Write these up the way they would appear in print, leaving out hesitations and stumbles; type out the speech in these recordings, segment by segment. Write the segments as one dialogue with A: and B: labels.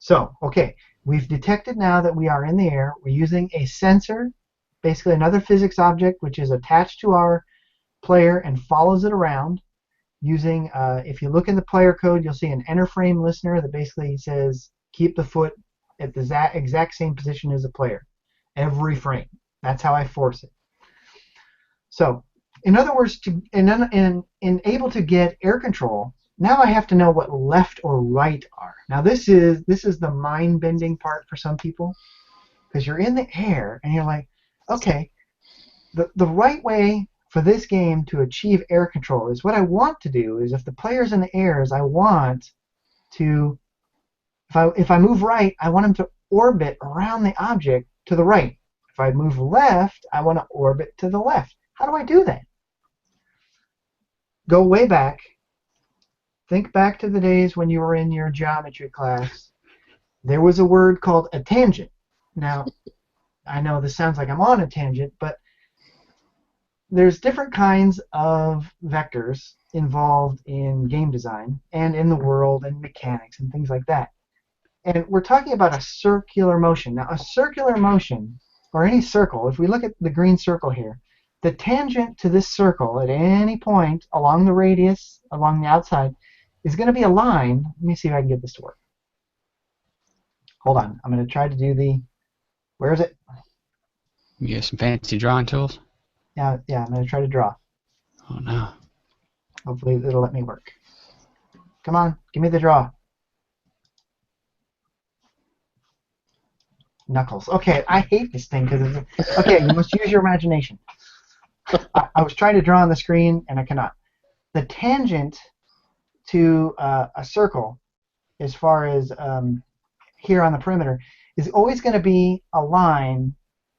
A: So, okay, we've detected now that we are in the air. We're using a sensor, basically another physics object, which is attached to our player and follows it around. Using, if you look in the player code, you'll see an enter frame listener that basically says keep the foot at the exact same position as the player every frame. That's how I force it. So, in other words, in able to get air control, now I have to know what left or right are. Now this is the mind-bending part for some people, because you're in the air and you're like, okay, the right way for this game to achieve air control is what I want to do is if the player's in the air is I want to, if I move right, I want him to orbit around the object to the right. If I move left, I want to orbit to the left. How do I do that? Go way back. Think back to the days when you were in your geometry class. There was a word called a tangent. Now, I know this sounds like I'm on a tangent, but there's different kinds of vectors involved in game design and in the world and mechanics and things like that. And we're talking about a circular motion. Now, a circular motion, or any circle, if we look at the green circle here, the tangent to this circle at any point along the radius, along the outside, is going to be a line. Let me see if I can get this to work. Hold on. I'm going to try to do the... Where is it?
B: You have some fancy drawing tools?
A: Yeah, I'm going to try to draw.
B: Oh, no.
A: Hopefully it'll let me work. Come on, give me the draw. Knuckles. Okay, I hate this thing because it's... Okay, you must use your imagination. I was trying to draw on the screen and I cannot. The tangent to a circle, as far as here on the perimeter, is always going to be a line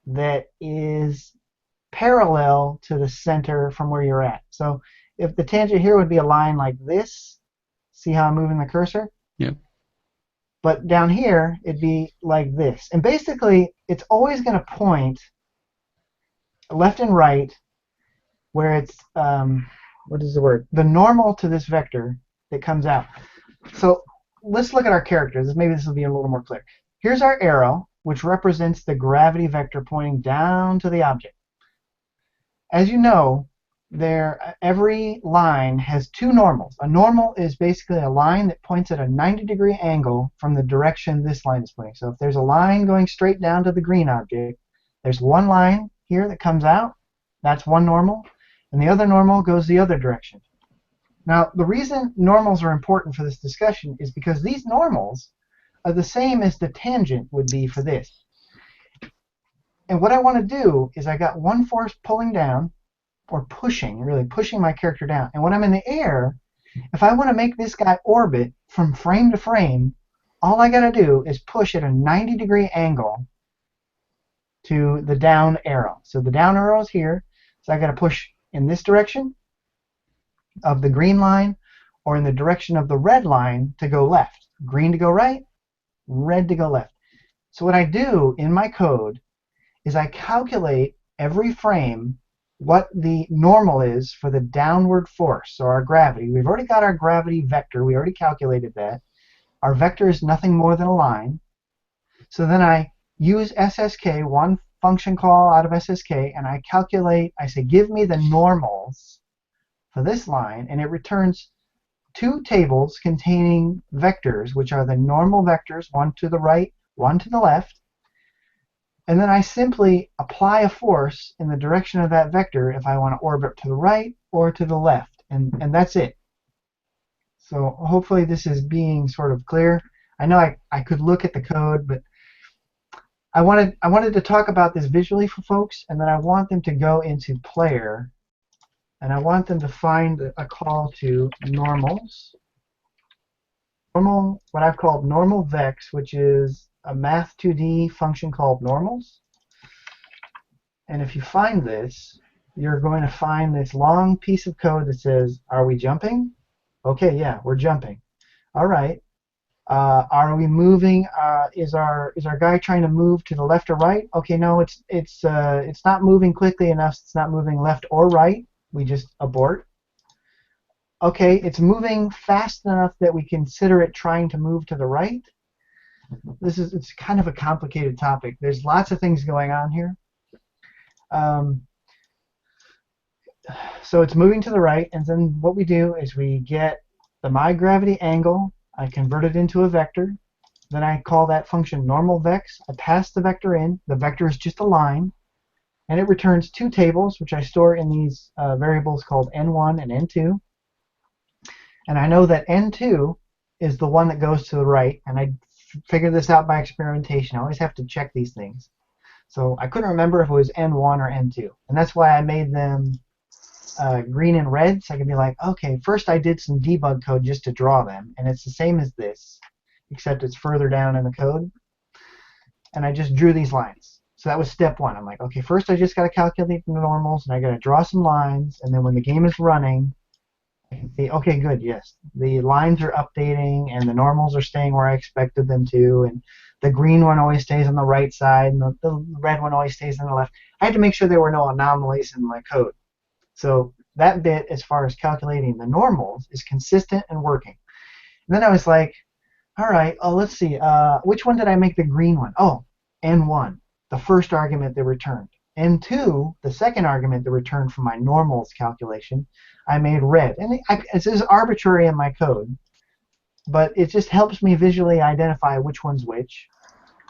A: that is parallel to the center from where you're at. So if the tangent here would be a line like this, see how I'm moving the cursor?
B: Yep.
A: But down here, it'd be like this. And basically, it's always going to point left and right where it's, what is the word? The normal to this vector that comes out. So let's look at our characters. Maybe this will be a little more clear. Here's our arrow, which represents the gravity vector pointing down to the object. As you know, every line has two normals. A normal is basically a line that points at a 90-degree angle from the direction this line is pointing. So if there's a line going straight down to the green object, there's one line here that comes out. That's one normal. And the other normal goes the other direction. Now, the reason normals are important for this discussion is because these normals are the same as the tangent would be for this. And what I want to do is I got one force pulling down, or pushing, really pushing my character down. And when I'm in the air, if I want to make this guy orbit from frame to frame, all I got to do is push at a 90-degree angle to the down arrow. So the down arrow is here, so I got to push in this direction of the green line, or in the direction of the red line to go left. Green to go right, red to go left. So what I do in my code is I calculate every frame what the normal is for the downward force, so our gravity. We've already got our gravity vector. We already calculated that. Our vector is nothing more than a line. So then I use SSK, one function call out of SSK, and I calculate, I say, give me the normals for this line, and it returns two tables containing vectors, which are the normal vectors, one to the right, one to the left. And then I simply apply a force in the direction of that vector if I want to orbit to the right or to the left. And that's it. So hopefully this is being sort of clear. I know I could look at the code, but I wanted to talk about this visually for folks, and then I want them to go into player, and I want them to find a call to normals. What I've called normal vex, which is a math 2D function called normals. And if you find this, you're going to find this long piece of code that says, are we jumping? Okay, yeah, we're jumping. All right. Are we moving? Is our guy trying to move to the left or right? Okay, no, it's not moving quickly enough. It's not moving left or right. We just abort. Okay, it's moving fast enough that we consider it trying to move to the right. It's kind of a complicated topic. There's lots of things going on here. Um, so it's moving to the right, and then what we do is we get the my gravity angle. I convert it into a vector. Then I call that function normal vex. I pass the vector in. The vector is just a line, and it returns two tables, which I store in these variables called n1 and n2. And I know that n2 is the one that goes to the right, and I figured this out by experimentation. I always have to check these things. So I couldn't remember if it was n1 or n2, and that's why I made them green and red, so I could be like, okay, first I did some debug code just to draw them, and it's the same as this, except it's further down in the code, and I just drew these lines. So that was step one. I'm like, okay, first I just got to calculate the normals, and I got to draw some lines, and then when the game is running, I can see, okay, good, yes, the lines are updating, and the normals are staying where I expected them to, and the green one always stays on the right side, and the red one always stays on the left. I had to make sure there were no anomalies in my code. So that bit, as far as calculating the normals, is consistent and working. And then I was like, all right, let's see. Which one did I make the green one? Oh, n1, the first argument that returned. n2, the second argument that returned from my normals calculation, I made red. And it is arbitrary in my code, but it just helps me visually identify which one's which.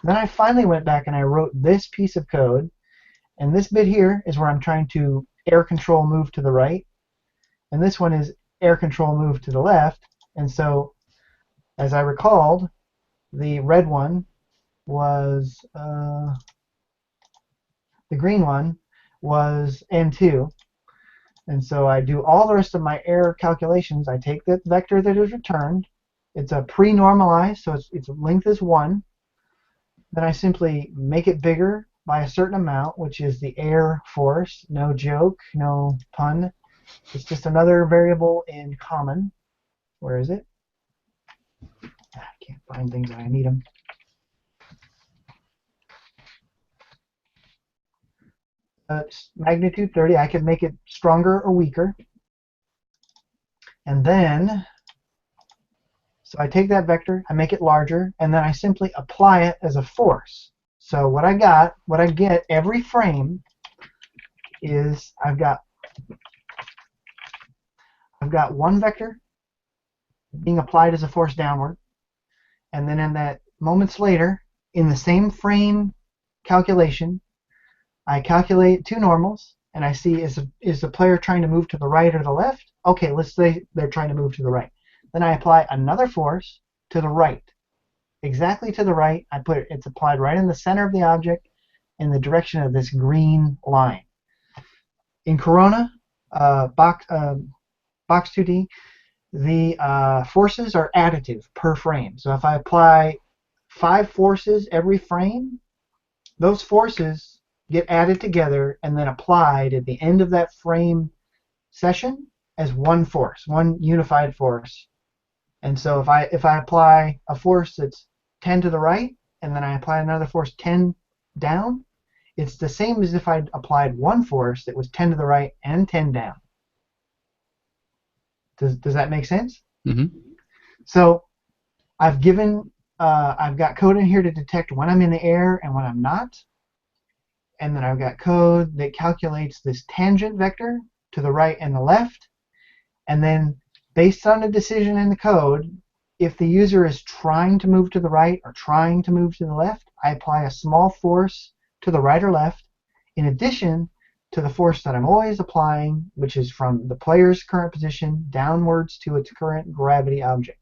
A: Then I finally went back and I wrote this piece of code, and this bit here is where I'm trying to air control move to the right, and this one is air control move to the left. And so, as I recalled, the red one was, the green one was n2. And so I do all the rest of my air calculations. I take the vector that is returned. It's a pre-normalized, so its length is 1. Then I simply make it bigger by a certain amount, which is the air force. No joke, no pun. It's just another variable in common. Where is it? I can't find things when I need them. It's magnitude 30. I can make it stronger or weaker. And then, so I take that vector, I make it larger, and then I simply apply it as a force. So what I get every frame is I've got one vector being applied as a force downward, and then in that moments later, in the same frame calculation, I calculate two normals, and I see is the player trying to move to the right or the left? Okay, let's say they're trying to move to the right. Then I apply another force to the right, exactly to the right. It's applied right in the center of the object, in the direction of this green line. In Corona, box 2D, the forces are additive per frame. So if I apply 5 forces every frame, those forces get added together and then applied at the end of that frame session as one force, one unified force. And so if I apply a force that's 10 to the right and then I apply another force 10 down, it's the same as if I'd applied one force that was 10 to the right and 10 down. Does that make sense?
B: Mm-hmm.
A: So I've got code in here to detect when I'm in the air and when I'm not. And then I've got code that calculates this tangent vector to the right and the left. And then based on a decision in the code, if the user is trying to move to the right or trying to move to the left, I apply a small force to the right or left, in addition to the force that I'm always applying, which is from the player's current position downwards to its current gravity object.